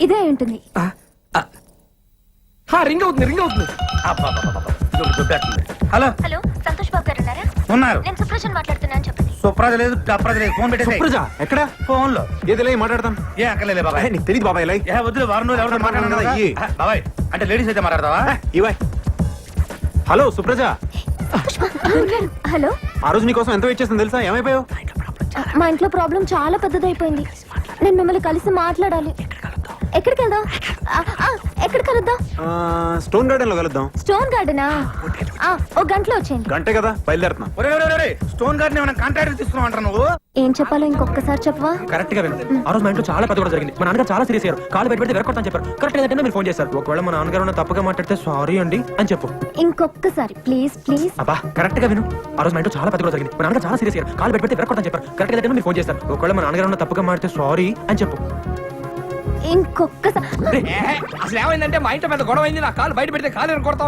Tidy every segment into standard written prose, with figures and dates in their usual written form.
ఇదే ఉంటుంది. రింగ్ అవుతుంది. హలో హలో, సంతోష్ బాబు గారు ఉన్నారా? ఉన్నారు. నేను సుప్రజన్ మాట్లాడుతున్నాను చెప్పండి. సుప్రజ లేదు డప్రజ లేదు. ఫోన్ పెట్టేసి సుప్రజ ఎక్కడ? ఫోన్ లో ఏదిలే మాట్లాడతాం. ఏ అక్కర్లేదు బాబాయ్. నీకు తెలియదు బాబాయ్ ఇలా ఏ వద్దు వారం రోజులు ఎవరితో మాట్లాడను కదా. ఇయ్యి. బాబాయ్ అంటే లేడీస్ అయితే మాట్లాడతావా? ఇవై. హలో సుప్రజ, హలో, ఆ రోజు నీకోసం ఎంత వెయిట్ చేసింది తెలుసా? ఏమైపోయావు? మా ఇంట్లో ప్రాబ్లం చాలా పెద్దదైపోయింది. నేను మిమ్మల్ని కలిసి మాట్లాడాలి. ఎక్కడికి వెళ్దాం? ఎక్కడ కలుద్దాం? స్టోన్ గార్డెన్ లో కలుద్దాం. స్టోన్ గార్డెనా? ఒక గంటలో వచ్చేయండి. గంటే కదా బయలుదేరుతున్నా. స్టోన్ గార్డెన్ ఏమైనా కాంట్రాక్ట్ తీసుకున్నావు అంటారు నువ్వు? ఏం చెప్పాలో ఇంకొకసారి చెప్పవా? కరెక్ట్ గా విను. ఆ రోజు మా ఇంట్లో చాలా పెద్ద కూడా జరిగింది. మా నాన్నగారు చాలా సీరియస్ అయ్యారు. కాలు బయట పెడితే వెరకొడతాను చెప్పారు. కరెక్ట్ ఏంటంటే మీరు ఫోన్ చేశారు. ఒకవేళ మా నాన్నగారు ఉన్న తప్పుగా మాట్లాడితే సారీ అండి అని చెప్పు. ఇంకొకసారి ప్లీజ్ ప్లీజ్. అబ్బా కరెక్ట్ గా విను. ఆ రోజు మా ఇంట్లో చాలా పెద్ద కూడా జరిగింది. మా నాన్నగారు చాలా సీరియస్ అయ్యారు. కాలు బయట పెడితే వెరకొడతాను చెప్పారు. కరెక్ట్ ఏంటంటే మీరు ఫోన్ చేశారు. ఒకవేళ మా నాన్నగారు ఉన్న తప్పుగా మాట్లాడితే సారీ అని చెప్పు. ఇంకొకసారి. అసలు ఏమైందంటే మా ఇంట్లో పెద్ద గొడవ అయింది. నా కాలు బయట పెడితే కాలు కొడతా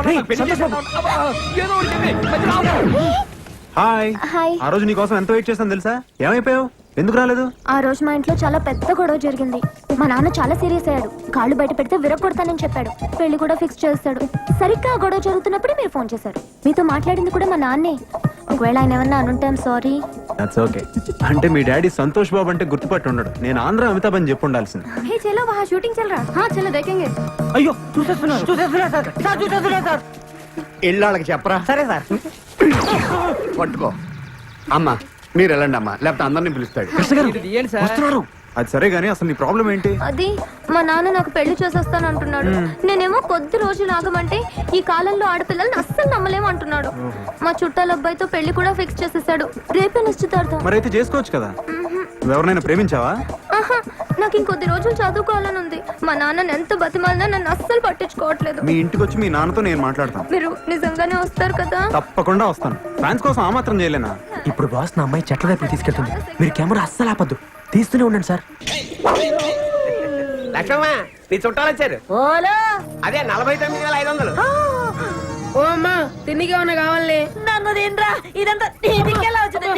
హాయ్. హాయ్. ఆ రోజు నీకోసం ఎంత వెయిట్ చేస్తాను తెలుసా? ఏమైపోయావు? ఎందుకు రాలేదు? ఆ రోజు మా ఇంట్లో చాలా పెద్ద గొడవ జరిగింది. మా నాన్న చాలా సీరియస్ అయ్యాడు. కాళ్ళు బయట పెడితే విరగొడతానని చెప్పాడు. పెళ్లి కూడా ఫిక్స్ చేస్తాడు. సరిగ్గా ఆ గొడవ జరుగుతున్నప్పుడే మీరు ఫోన్ చేశారు. మీతో మాట్లాడింది కూడా మా నాన్నే. ఒకవేళ ఆయన ఏమన్నా అనుంటే సారీ. That's okay. అంటే మీ డాడీ సంతోష్ బాబు అంటే గుర్తుపట్టి ఉండడు. నేను ఆంధ్ర అమితాబ్ అని చెప్పి ఉండాల్సింది. హే చలో వహా షూటింగ్ చల్ రहा. हाँ चलो देखेंगे. అయ్యో చూసేస్తున్నా సార్. ఇళ్ళకి చెప్పరా? సరే సార్. పట్టుకో అమ్మా, మీరు వెళ్ళండి అమ్మా, లేకపోతే అందరినీ పిలుస్తాడు. వస్తున్నారు. అది సరే గానీ అసలు నీ ప్రాబ్లం ఏంటి? అది మా నాన్న నాకు పెళ్లి చేసేస్తాను అంటున్నాడు. నేనేమో కొద్ది రోజులు ఆగమంటే ఈ కాలంలో ఆడపిల్లల్ని అస్సలు నమ్మలేము అంటున్నాడు. మా చుట్టాల అబ్బాయితో పెళ్లి కూడా ఫిక్స్ చేసేసాడు. రేపే నిశ్చితార్థం. మరైతే చేసుకోవచ్చు కదా. నువ్వెవరినైనా ప్రేమించావా? ఆహా, నాకు ఇంకొద్ది రోజులు చదువుకోవాలని ఉంది. మా నాన్న ఎంత బతిమాలినా నన్ను అస్సలు పట్టించుకోవట్లేదు. మీ ఇంటికి వచ్చి మీ నాన్నతో నేను మాట్లాడతాను. మీరు నిజంగానే వస్తారు కదా? తప్పకుండా వస్తాను. ఫ్యాన్స్ కోసం ఆ మాత్రం చేయలేనా? ఇప్పుడు బాస్ నా అమ్మాయి చెట్ల వైపు తీసుకెళ్తుంది. మీరు కెమెరా అస్సలు ఆపద్దు, తీస్తూనే ఉండండి సార్. లక్ష్మమ్మ, నీ చుట్టాలు వచ్చారు. ఓలో అదే 49,500. ఓ అమ్మా, తిండికి ఏమన్నా కావాలి? నన్ను తినరా, ఇదంతా నీ దిక్కేలా వచ్చింది.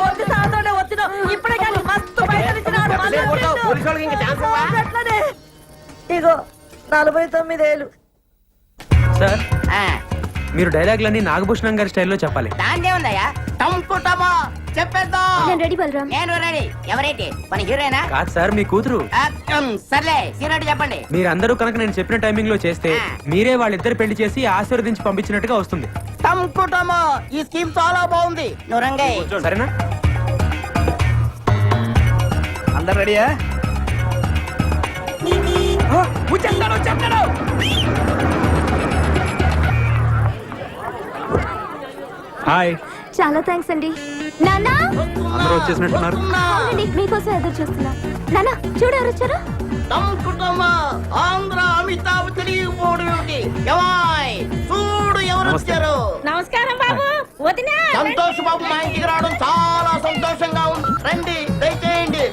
వచ్చి సాతోనే వచ్చిన ఇప్పుడే కానీ మస్తు పైసలు ఇచ్చినాడు. పోలీసు వాళ్ళకి ఇంకా ఛాన్స్ ఇవ్వవా? అట్లనే ఇగో 49,000. సార్ మీరు డైలాగులన్నీ నాగభూషణం గారి స్టైల్లో చెప్పాలి. దాందే ఉందయ్యా, టంపుటమో చెప్పేద్దాం. నేను రెడీ బలరాం. నేను రెడీ. ఎవరైతే మన హీరోయినా? కాదు సార్, మీ కూతురు. సర్లే సీరియట్ చెప్పండి. మీరందరూ కనుక నేను చెప్పిన టైమింగ్ లో చేస్తే మీరే వాళ్ళిద్దరు పెళ్లి చేసి ఆశీర్వదించి పంపించినట్టుగా వస్తుంది. టంపుటమో ఈ స్కీమ్ చాలా బాగుంది. నువ్వు రంగయ్య. సరేనా? అందరు రెడీయా? హాయ్. చాలా థ్యాంక్స్ అండి. నాన్నా, అందరూ వచ్చేసినట్టున్నారు. అవునండి, మీకోసం ఎదురు చూస్తున్నా. నాన్న చూడు ఎవరు వచ్చారు. టంపుటమో ఆంధ్ర అమితాబ్ తెలియపోవడం ఏమిటి? ఎవాయ్ చూడు ఎవరు వచ్చారు. నమస్కారం బాబు. వదినా సంతోష్ బాబు మా ఇంటికి రావడం చాలా సంతోషంగా ఉంది. రండి దయచేయండి.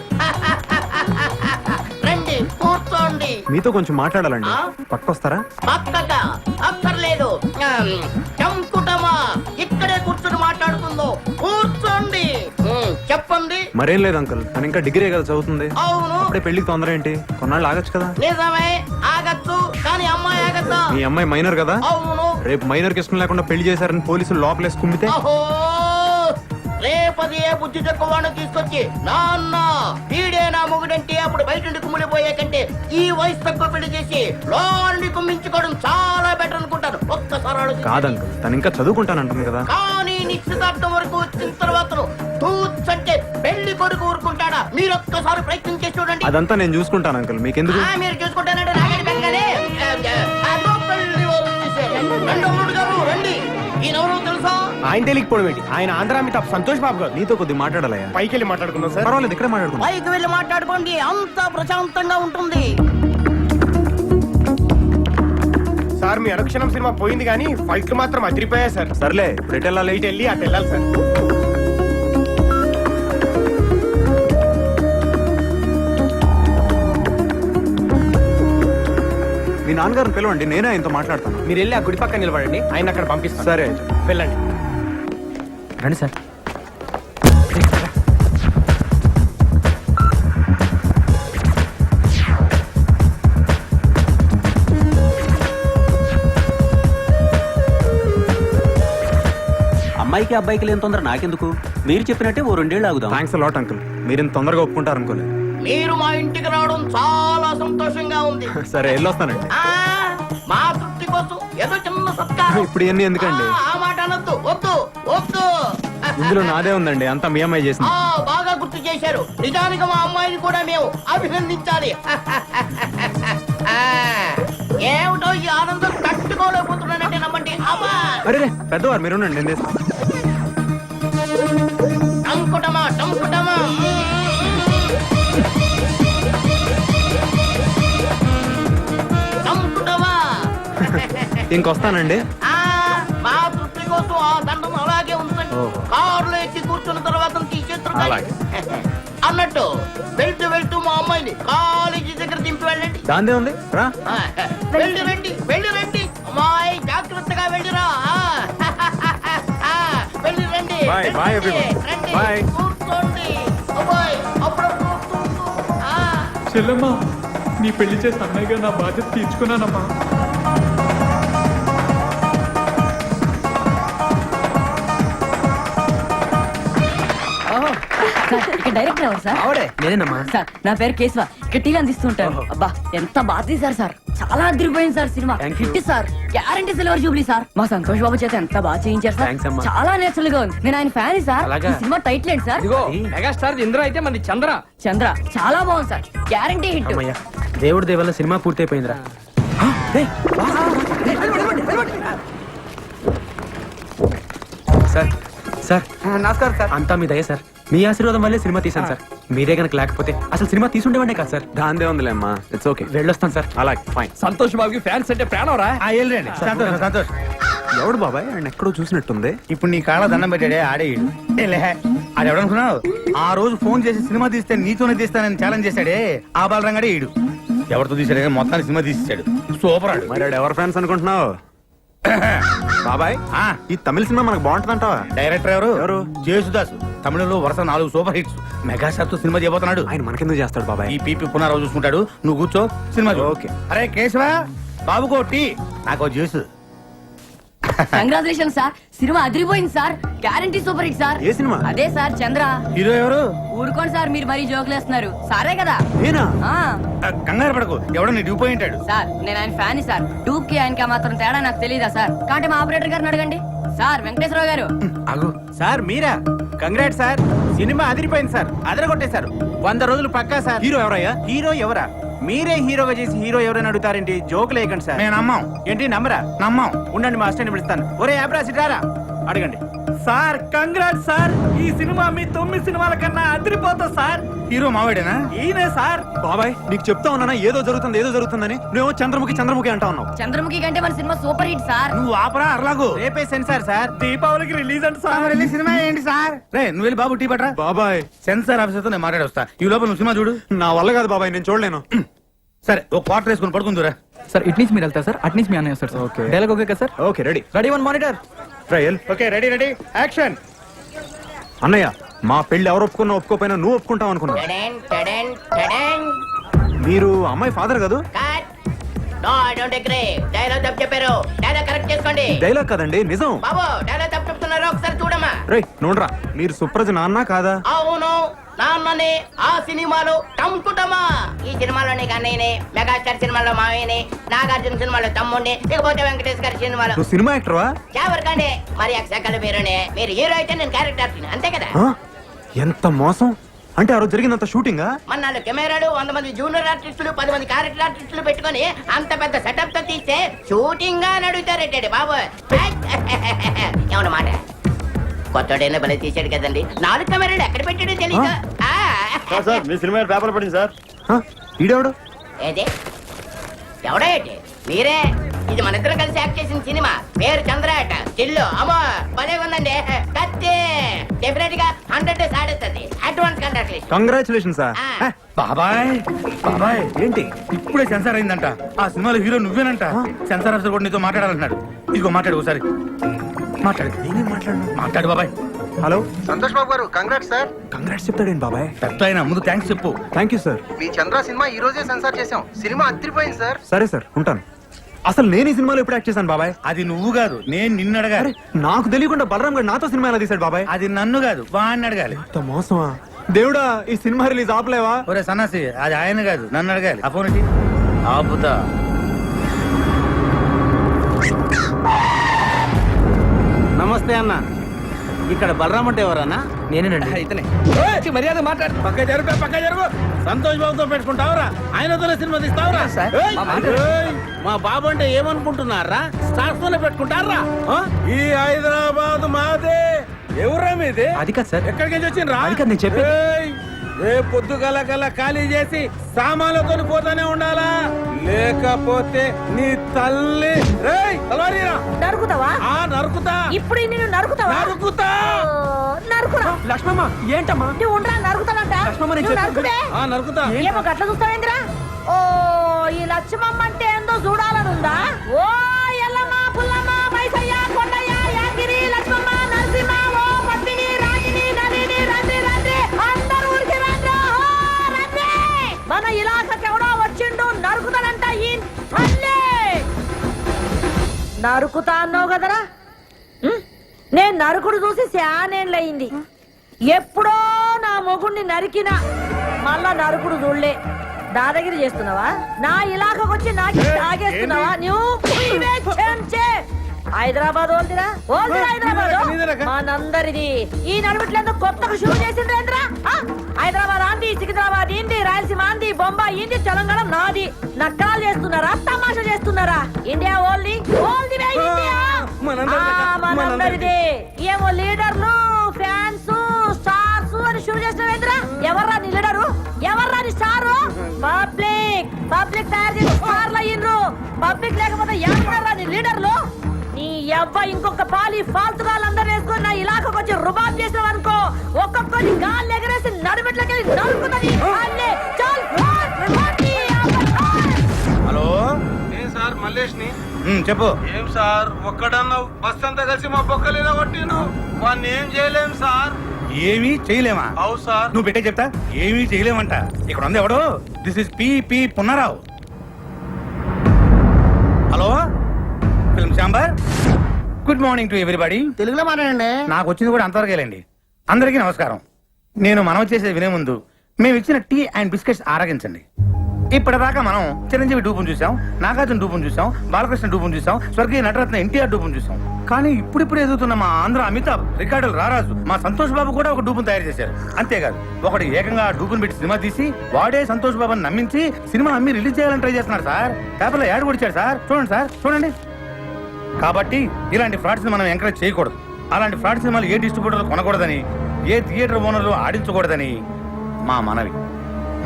రండి కూర్చోండి. మీతో కొంచెం మాట్లాడాలండి. పక్కొస్తారా? పక్కగా అక్కర్లేదు. చంపుటమా ఇక్కడే కూర్చొని మాట్లాడుకుందో. కూర్చోండి. చెప్పండి. మరేం లేదు అంకుల్, తను ఇంకా డిగ్రీ కదా చదువుతుంది. అవును, అప్పుడే పెళ్లికి తొందర ఏంటి? కొన్నాళ్ళు ఆగచ్చు కదా. నిజమే ఆగచ్చు, కానీ అమ్మాయి ఆగద్దా? మీ అమ్మాయి మైనర్ కదా. అవును. రేపు మైనర్ కి ఇష్టం లేకుండా పెళ్లి చేశారని పోలీసులు లోపలేసి కుమ్మితే? అహో, రేపది ఏ బుద్ధి తక్కువను తీసుకొచ్చి నాన్న వీడే నా మొగుడంటే అప్పుడు బయట నుండి కుమ్మిడిపోయే కంటే ఈ వయసు తక్కువ పెళ్లి చేసి లోని కుమ్మించుకోవడం చాలా బెటర్ అనుకుంటాను. ఒక్కసారి ఆలోచించండి. కాదంకుల్, తను ఇంకా చదువుకుంటానంటుంది కదా. కానీ నిశ్చితార్థం వరకు వచ్చిన తర్వాత తూచంటే పెళ్లి కొడుకు ఊరుకుంటాడా? మీరు ఒక్కసారి ప్రయత్నం చేసి చూడండి. అదంతా నేను చూసుకుంటాను అంకుల్, మీకెందుకు? మీరు చూసుకుంటానంటే నాగడి పెంగనే. అదో పెళ్లి వారు వచ్చేసారు. రెండో మూడు గారు రండి. ఈయనెవరో తెలుసా? ఆయన తెలియకపోవడం ఏంటి? ఆయన ఆంధ్ర అమితాబ్ సంతోష్ బాబు గారు. నీతో కొద్దిగా మాట్లాడాలయ్యా. పైకి వెళ్ళి మాట్లాడుకుందాం సార్. పర్వాలేదు, ఇక్కడే మాట్లాడుకుందాం. పైకి వెళ్ళి మాట్లాడుకోండి, అంతా ప్రశాంతంగా ఉంటుంది. సార్ మీ అనుక్షణం సినిమా పోయింది కానీ ఫైట్లు మాత్రం అదిరిపోయాయి సార్. సర్లే, ఇప్పుడు ఎటు వెళ్ళాలి? ఇటు వెళ్ళి అటు వెళ్ళాలి సార్. మీ నాన్నగారిని పిలవండి, నేనే ఆయనతో మాట్లాడతాను. మీరు వెళ్ళి ఆ గుడి పక్కన నిలబడండి, ఆయన అక్కడ పంపిస్తాను. సరే వెళ్ళండి. రండి సార్. అమ్మాయికి అబ్బాయికి లేని తొందర నాకెందుకు? మీరు చెప్పినట్టే ఓ 2 ఏళ్ళు ఆగుదాం. థ్యాంక్స్ లాట్ అంకుల్, మీరు ఇంత తొందరగా ఒప్పుకుంటారు అనుకోలేదు. మీరు మా ఇంటికి రావడం చాలా సంతోషంగా ఉంది. సరే వెళ్ళొస్తానండి. ఆ, మా తృప్తి కోసం ఏదో చిన్న సత్కారం. ఇప్పుడు ఇవన్నీ ఎందుకండి? ఆ మాట అనొద్దు, వద్దు వద్దు. ఇందులో నాదే ఉందండి, అంతా మీ అమ్మాయి చేసింది. బాగా గుర్తు చేశారు. నిజానికి మా అమ్మాయిని కూడా మేము అభినందించాలి. ఆ, ఏమిటో ఈ ఆనందం తట్టుకోలేకపోతున్నానంటే నమ్మండి. అమ్మా అరే రే, పెద్దవారు మీరు ఉండండి, నేను చేస్తాను. టంకుటమా టంకుటమా. టంకుటమా. ఇంకొస్తానండి. ఆ, మా తృప్తి కోసం ఆ దండం అలాగే ఉంచండి. కారులో ఎక్కి కూర్చున్న తర్వాత తీసేస్తారు. అలాగే. అన్నట్టు వెళ్తూ వెళ్తూ మా అమ్మాయిని కాలేజీ దగ్గర దింపి వెళ్ళండి. దాందే ఉంది రా. ఆ, వెళ్ళి రండి వెళ్ళి రండి. అమ్మాయి జాగ్రత్తగా వెళ్ళిరా. ఆ, వెళ్ళి రండి. Bye, వెళ్ళి bye రండి. everyone. రండి. Bye. కూర్చోండి. అబ్బాయి అప్పుడప్పుడు వస్తూ. ఆ, చెల్లమ్మా, నీ పెళ్లి చేసి అన్నయ్యగా నా బాధ్యత తీర్చుకున్నానమ్మా. ఇక్కడ డైరెక్టర్ ఎవరు సార్? ఆవిడే నేనేనమ్మా. సార్ నా పేరు కేశవ, ఇక్కడ టీవీ అందిస్తుంటాను. అబ్బా ఎంత బాగా తీశారు సార్, చాలా అదిరిపోయింది sir cinema. Thank you. Hit sir, guarantee silver Jubilee sir. మా సంతోష్ బాబు చేత ఎంత బాగా చేయించారు సార్. Thanks అమ్మా. చాలా నేచురల్ గా ఉంది. నేను ఆయన ఫ్యాన్ సార్. అలాగా? ఈ సినిమా టైటిల్ ఏంటి సార్? మెగాస్టార్ ఇంద్ర అయితే మన చంద్ర. చంద్ర. చాలా బాగుంది సార్, గ్యారంటీ హిట్. అమ్మయ్య, దేవుడి దేవల్ల సినిమా పూర్తయిపోయిందిరా. సార్ సార్ నమస్కారం సార్. అంతా మీ దయ సార్. మీ ఆశీర్వాదం వల్లే సినిమా తీశాను సార్. మీరే గనక లేకపోతే అసలు సినిమా తీసుండేవాడే కాదు సార్. దాందే ఉందిలే అమ్మా, ఇట్స్ ఓకే. వెళ్ళొస్తాను సార్. అలాగే ఫైన్. సంతోష్ బాబుకి ఫ్యాన్స్ అంటే ప్రాణం రా. వెళ్ళండి. సంతోష్ సంతోష్. ఎవడు బాబాయ్, ఆయన ఎక్కడో చూసినట్టుంది. ఇప్పుడు నీ కాళ్ళ దండం పెట్టాడే ఆడే ఈడు. అది ఎవడనుకున్నావు? ఆ రోజు ఫోన్ చేసి సినిమా తీస్తే నీతోనే తీస్తానని ఛాలెంజ్ చేశాడే ఆ బాలరంగాడే ఈడు. ఎవరితో తీసాడు కానీ మొత్తాన్ని సినిమా తీసేశాడు. సూపర్ ఆడు. మరి ఆడు ఎవరు ఫ్యాన్స్ అనుకుంటున్నావు? బాబాయ్, ఆ, ఈ తమిళ సినిమా మనకు బాగుంటుందంటావా? డైరెక్టర్ ఎవరు? ఎవరు? జేసుదాస్. తమిళంలో వరుస 4 సూపర్ హిట్స్. మెగాస్టార్ తో సినిమా చేయబోతున్నాడు. ఆయన మనకెందుకు చేస్తాడు బాబాయ్? ఈ పీపీ పునరావు చూసుకుంటాడు. నువ్వు కూర్చో, సినిమా చూడు. ఓకే. అరే కేశవ, బాబుకో టీ, నాకో జ్యూస్. కంగ్రాచులేషన్ సార్, సినిమా అదిరిపోయింది sir, guarantee super hit sir. ఏ సినిమా? అదే సార్ చంద్ర. హీరో ఎవరు? ఊరుకోండి సార్, మీరు మరీ జోకులు వేస్తున్నారు. సారే కదా. నేనా? ఆ కంగారు పడకు, ఎవడో నీ డ్యూ పోయి ఉంటాడు. సార్ నేను ఆయన ఫ్యాన్ సార్. టూకి ఆయనకి మాత్రం తేడా నాకు తెలియదా సార్? కాబట్టి మా ఆపరేటర్ గారిని అడగండి. సార్ వెంకటేశ్వరరావు గారు. ఆగు. సార్ మీరా? కంగ్రాట్ సార్, సినిమా అదిరిపోయింది సార్, అదరగొట్టేశారు. 100 రోజులు పక్కా సార్. హీరో ఎవరయ్యా? హీరో ఎవరా? మీరే హీరోగా చేసి హీరో ఎవరైనా అడుగుతారేంటి? జోకులు వేయకండి సార్. నేను నమ్మం. ఏంటి నమ్మరా? నమ్మం. ఉండండి, మా అసిస్టెంట్ పిలుస్తాను. ఒరే యాబ్రాసి రారా, అడగండి. సార్ కంగ్రాట్ సార్, ఈ సినిమా మీ 9 సినిమాల కన్నా అదిరిపోతా సార్. హీరో మావాడేనా? ఈయనే సార్. బాబాయ్ నీకు చెప్తా ఉన్నానా ఏదో జరుగుతుందని, నువ్వేమో చంద్రముఖి అంటా ఉన్నావు. చంద్రముఖి కంటే మన సినిమా సూపర్ హిట్ సార్. నువ్వు ఆపరా అర్లాగు. రేపే సెన్సార్ సార్, దీపావళికి రిలీజ్ అంట సార్. వెళ్ళి సినిమా ఏంటి సార్? రే నువ్వు వెళ్ళి బాబు టీ పట్రా. బాబాయ్ సెన్సార్ ఆఫీసర్ తో నేను మాట్లాడొస్తా. ఈ లోపల నువ్వు సినిమా చూడు. నా వల్ల కాదు బాబాయ్, నేను చూడలేను. సరే ఒక క్వార్టర్ వేసుకుని పడుకుందురా. సార్ ఇటు నుంచి మీరు వెళ్తారు సార్, అటు నుంచి మీ అన్నయ్య వస్తారు సార్. ఓకే. డైలాగ్ ఓకే కదా sir? Okay ready. Ready 1 monitor. Trial. Okay ready ready action. అన్నయ్య, మా పెళ్లి ఎవరు ఒప్పుకున్నా ఒప్పుకోపోయినా నువ్వు ఒప్పుకుంటావు అనుకున్నా. టడెన్, టడెన్, టడెన్. మీరు అమ్మాయి ఫాదర్ కాదు? Cut. No I don't agree. Dialogue తప్పు చెప్పారు. డైలాగ్ కరెక్ట్ చేసుకోండి. డైలాగ్ కదండి, నిజం. బాబు డైలాగ్ తప్పు చెప్తున్నారు, ఒకసారి చూడమ్మా. రే నోడ్రా, మీరు సుప్రజ నాన్న కాదా? అవును, నాన్ననే. ఆ సినిమాలో టంకుటమా. ఈ సినిమాలోనే కన్నయ్యనే, మెగాస్టార్ సినిమాలో మావయ్యనే, నాగార్జున సినిమాలో తమ్ముడిని, ఇకపోతే వెంకటేష్ గారి సినిమాలో నువ్వు సినిమా యాక్టర్వా? ఎవరికండి మరి అక్షకల పేరునే. మీరు హీరో అయితే నేను క్యారెక్టర్ అంతే కదా. ఆ? ఎంత మోసం! అంటే ఆ రోజు జరిగినంత షూటింగా? మన 4 కెమెరాలు, 100 మంది జూనియర్ ఆర్టిస్టులు, 10 మంది క్యారెక్టర్ ఆర్టిస్టులు పెట్టుకొని అంత పెద్ద సెటప్ తో తీస్తే షూటింగ్ గా నడుగుతారేంటి బాబు? ఏమన్న మాట, కొత్తడైనా భలే తీసాడు కదండి. 4 కెమెరాలు ఎక్కడ పెట్టాడో తెలీదు. మీ సినిమా పేపర్ పడింది సార్. ఆ? ఈడెవడు? ఏది ఎవడో ఏంటి? మీరే. ఇది మన ఇద్దరు కలిసి యాక్ట్ చేసిన సినిమా. పేరు చంద్రాట. చిల్లు అమ్మో భలే ఉందండి. కత్తి డెఫినెట్ గా 100 డేస్ ఆడేస్తుంది. Advance congratulation. Congratulation sir. బాబాయ్ బాబాయ్, ఏంటి ఇప్పుడే సెన్సార్ అయిందంట. ఆ సినిమాలో హీరో నువ్వేనంట. సెన్సార్ ఆఫీసర్ కూడా నీతో మాట్లాడాలంటున్నాడు. ఇదిగో మాట్లాడు ఒకసారి. మాట్లాడు. నేనేం మాట్లాడను. మాట్లాడు బాబాయ్. హలో సంతోష్ బాబు గారు, కంగ్రాట్స్ సార్. కంగ్రాట్స్ చెప్తాడేంటి బాబాయ్? పెద్ద అయినా ముందు థ్యాంక్స్ చెప్పు. Thank you sir. Me Chandra cinema ఈ రోజే సెన్సార్ చేసాం. సినిమా అదిరిపోయింది సార్. సరే సార్, ఉంటాను. అసలు నేను ఈ సినిమాలో ఎప్పుడు యాక్ట్ చేశాను బాబాయ్? అది నువ్వు కాదు, నేను నిన్ను అడగాలి. నాకు తెలియకుండా బలరాం గారు నాతో సినిమా ఎలా తీశాడు బాబాయ్? అది నన్ను కాదు, వాడిని అడగాలి. ఇంత మోసమా దేవుడా? ఈ సినిమా రిలీజ్ ఆపలేవా? ఒరే సన్నాసి, అది ఆయన కాదు, నన్ను అడగాలి. ఆ ఫోన్ ఏంటి? ఆపుతా. నమస్తే అన్న, ఇక్కడ బలరాం అంటే ఎవరన్నా? నేనేనండి. ఇతనే. మర్యాద మాట్లాడు. పక్క జరుగు. సంతోష్ బాబుతో పెట్టుకుంటావురా? ఆయనతోనే సినిమా తీస్తావురా? ఏయ్, మా బాబు అంటే ఏమనుకుంటున్నారా? స్టార్స్ తోనే పెట్టుకుంటారా? ఈ హైదరాబాద్ మాదే. ఎవరా మీది? అది కాదు సార్. ఎక్కడికి వెళ్ళి వచ్చిండ్రా? అది కాదు నేను చెప్పేది. ఏయ్, రేపు పొద్దుగల ఖాళీ చేసి సామాన్లతో పోతానే ఉండాలా, లేకపోతే నీ తల్లి తలవారీరా. నరుకుతావా? నరుకుతా. ఇప్పుడు నిన్ను నరుకుతావా? నరుకుతా. నరుకురా. లక్ష్మమ్మ ఏంటమ్మా? నువ్వు ఉండరా, నరుకుతానంట. లక్ష్మమ్మ, నేను నువ్వు చెప్పేది. నరుకుతే? నరుకుతా. ఏమో గట్ల చూస్తావేంద్రా? ఓ, ఈ లక్ష్మమ్మ అంటే ఏందో చూడాలనుందా? ఓ ఎల్లమ్మ, పుల్లమ్మ, మైసయ్య, కొండయ్య, యాగిరి, లక్ష్మమ్మ, నరసింహ, ఓ పద్మిని, రాగిని, నలిని, రండి అందరూ ఊరికి రండి. ఓ, రండి. మన ఇలాకకెవడో వచ్చిండు, నరుకుతాడంట ఈ తల్లి. నరుకుతా అన్నావు కదరా? నేను నరుకుడు చూసి శానేళ్ళయింది. ఎప్పుడో నా మొగుణ్ణి నరికినా మళ్ళా నరుకుడు చూడలే. దాదాగిరి చేస్తున్నావా? నా ఇలాకకు వచ్చి నాకు తాగేస్తున్నావా నువ్వు? హైదరాబాద్ ఓల్దిరా హైదరాబాద్ మనందరిది. ఈ నడుమిట్లేందుకు కొత్తగా షూ చేసిండ్రేంద్రా? హైదరాబాద్ ఆంది, సికింద్రాబాద్ ఇంది, రాయలసీమ ఆంది, బొంబాయి ఇంది, తెలంగాణ నాది. నక్కలు చేస్తున్నారా, తమాషా చేస్తున్నారా? ఇండియా ఓల్ది ఇండియా మనందరిది. ఏమో లీడర్లు, ఫ్యాన్స్, స్టార్స్ అని షురు చేసినవేంద్రా? ఎవర్రా నీ లీడరు? ఎవర్రా నీ స్టారు? పబ్లిక్ తయారు చేసి స్టార్లు అయ్యిండ్రు. పబ్లిక్ లేకపోతే ఎవరా నీ లీడర్లు? నీ అబ్బాయి ఇంకొక పాలి ఫాల్తు గాళ్ళందరూ వేసుకొని నా ఇలాకకు వచ్చి రుబాబ్ చేసావు అనుకో, ఒక్కొక్కరిని గాలి ఎగరేసి నడుమెట్లకెళ్ళి నరుకుతుంది. హలో సార్, మల్లేష్ ని. చెప్పు. ఏం సార్, ఒక్కడన్నా బస్ అంతా కలిసి మా బొక్కలేదా కొట్టిను? వాడిని ఏం చేయలేం సార్. ఏమీ చేయలేమా? అవు సార్. నువ్వు పెట్టే చెప్తా. ఏమీ చేయలేమంట. ఇక్కడ ఉంది ఎవడు? This is P Punnarao. Hello, film chamber. Good morning to everybody. తెలుగులో మాట్లాడండి. నాకు వచ్చింది కూడా అంతవరకేలండి. అందరికీ నమస్కారం. నేను మనవి చేసేది వినే ముందు మేము ఇచ్చిన టీ అండ్ బిస్కెట్స్ ఆరగించండి. ఇప్పటిదాకా మనం చిరంజీవి డూపును చూసాం, నాగార్జున డూపును చూసాం, బాలకృష్ణ డూపును చూసాం, స్వర్గీయ నటరత్న ఎన్టీఆర్ డూపును చూసాం. కానీ ఇప్పుడు ఎదుగుతున్న మా ఆంధ్ర అమితాబ్, రికార్డులు రారాజు, మా సంతోష్ బాబు కూడా ఒక డూపును తయారు చేశారు. అంతేకాదు, ఒకడు ఏకంగా డూపును పెట్టి సినిమా తీసి వాడే సంతోష్ బాబుని నమ్మించి సినిమా అమ్మి రిలీజ్ చేయాలని ట్రై చేస్తున్నాడు సార్. పేపర్లో యాడ్ కొడిచాడు సార్. చూడండి సార్, చూడండి. కాబట్టి ఇలాంటి ఫ్రాడ్స్ మనం ఎంకరేజ్ చేయకూడదు. అలాంటి ఫ్రాడ్ సినిమాలు ఏ డిస్ట్రిబ్యూటర్లు కొనకూడదని, ఏ థియేటర్ ఓనర్లు ఆడించకూడదని మా మనవి.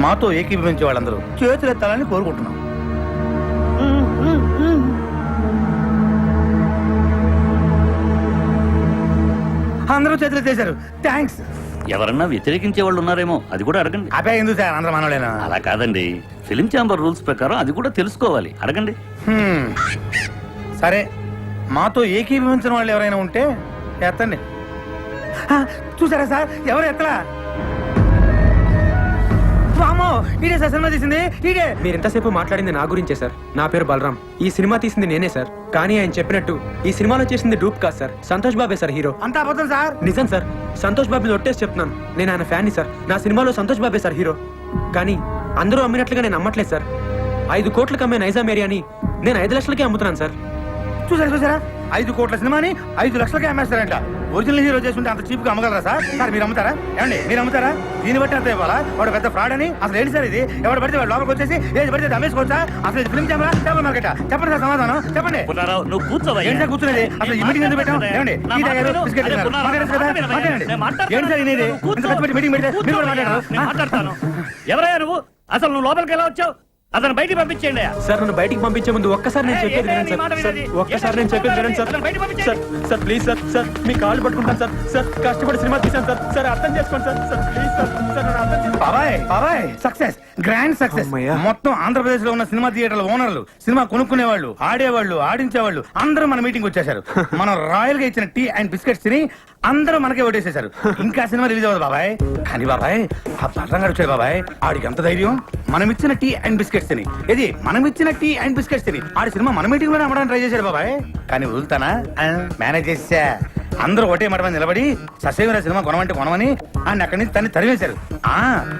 మాతో ఏకీభవించే వాళ్ళందరూ చేతులెత్తాలని కోరుకుంటున్నాం. అందరూ చేతులెత్తేశారు. థ్యాంక్స్. ఎవరన్నా వ్యతిరేకించే వాళ్ళు ఉన్నారేమో, అది కూడా అడగండి. అపే ఎందుకు సార్, అందరూ మనోళ్ళేనా? అలా కాదండి, ఫిలిం ఛాంబర్ రూల్స్ ప్రకారం అది కూడా తెలుసుకోవాలి, అడగండి. సరే, మాతో ఏకీభవించిన వాళ్ళు ఎవరైనా ఉంటే ఎత్తండి. చూసారా సార్, ఎవరు ఎత్తలా? ఇదే సార్ సినిమా తీసింది. ఇదే. మీరు ఇంతసేపు మాట్లాడింది నా గురించే సార్. నా పేరు బలరాం. ఈ సినిమా తీసింది నేనే సార్. కానీ ఆయన చెప్పినట్టు ఈ సినిమాలో చేసింది డూప్ కాదు సార్. సంతోష్ బాబే సార్ హీరో. అంతా అబద్ధం సార్. నిజం సార్. సంతోష్ బాబుని ఒట్టేసి చెప్తున్నాను. నేను ఆయన ఫ్యాన్ని సార్. నా సినిమాలో సంతోష్ బాబే సార్ హీరో. కానీ అందరూ అమ్మినట్లుగా నేను అమ్మట్లేదు సార్. 5 కోట్లకు అమ్మే నైజాం ఏరియాని నేను 5 లక్షలకే అమ్ముతున్నాను సార్. చూసారా 5 కోట్ల సినిమాని 5 లక్షలకే అమ్మేస్తారంట. ఒరిజినల్ హీరో చేస్తుంటే అంత చీప్ గా అమ్మగలరా సార్? సార్ మీరు అమ్ముతారా? ఏమండి, మీరు అమ్ముతారా? దీన్ని బట్టి అంత ఇవ్వాలా? వాడు పెద్ద ఫ్రాడ్ అని అసలు ఏంటి సార్ ఇది? ఎవరు పడితే వాడు లోపలికి వచ్చేసి ఏది పడితే అమ్మేసుకోవచ్చా? అసలు ఫిల్మ్ ఛాంబర్, చేపల మార్కెట్? చెప్పండి సార్ సమాధానం, చెప్పండి. నువ్వు కూర్చోవయ్యా. ఏంటి సార్ కూర్చునేది? అసలు ఈ మీటింగ్ ఎందుకు పెట్టాం? ఏమండి, టీ తాగారు, బిస్కెట్ తిన్నారు. మాట్లాడచ్చు కదా, మాట్లాడండి. ఏంటి సార్ ఇది? ఇంత ఖర్చు పెట్టి మీటింగ్ పెడితే మీరు కూడా మాట్లాడారు. మాట్లాడతాను. ఎవరయ్యా నువ్వు? అసలు నువ్వు లోపలికి ఎలా వచ్చావు? అతను బయటికి పంపించేయండి. సార్ నన్ను బయటికి పంపించే ముందు ఒక్కసారి నేను చెప్పేది వినండి సార్. ఒక్కసారి నేను చెప్పేది వినండి sir. Sir sir please sir. Sir మీ కాళ్ళు పట్టుకుంటాను సార్. సార్ కష్టపడి సినిమా తీశాను సార్. సార్ అర్థం చేసుకోండి sir. Sir please sir. Sir నన్ను అర్థం చేసుకోండి. బాబాయ్ సక్సెస్, గ్రాండ్ సక్సెస్. మొత్తం ఆంధ్రప్రదేశ్ లో ఉన్న సినిమా థియేటర్ల ఓనర్లు, సినిమా కొనుక్కునేవాళ్ళు, ఆడేవాళ్ళు, ఆడించేవాళ్ళు అందరూ మన మీటింగ్ వచ్చేసారు. మనం రాయల్ గా ఇచ్చిన టీ అండ్ బిస్కెట్స్ తిని అందరూ మనకే ఓటేసేశారు ఇంకా సినిమా రిలీజ్ అవ్వదు బాబాయ్. కానీ బాబాయ్ ఆ బలరాం గారు వచ్చాడు బాబాయ్, ఆడికి ఎంత ధైర్యం. మనం ఇచ్చిన టీ అండ్ బిస్కెట్స్ తిని ఇది మనం ఇచ్చిన టీ అండ్ బిస్కెట్స్ తిని ఆడి సినిమా మన మీటింగ్ లోనే అమ్మడానికి ట్రై చేశాడు బాబాయ్. కానీ వదులుతానా? మేనేజ్ చేసా. అందరూ ఒకటే మాట మీద నిలబడి ససేమిరా సినిమా కొనమంటే కొనమని ఆయన అక్కడి నుంచి తన్ని తరివేశారు.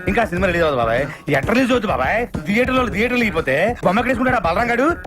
ఇంకా సినిమా రిలీజ్ అవ్వదు బాబాయ్. ఎట్లా రిలీజ్ అవుతుంది బాబాయ్? థియేటర్లు అయిపోతే బొమ్మ వేసుకుంటాడు ఆ బలరాం గారు.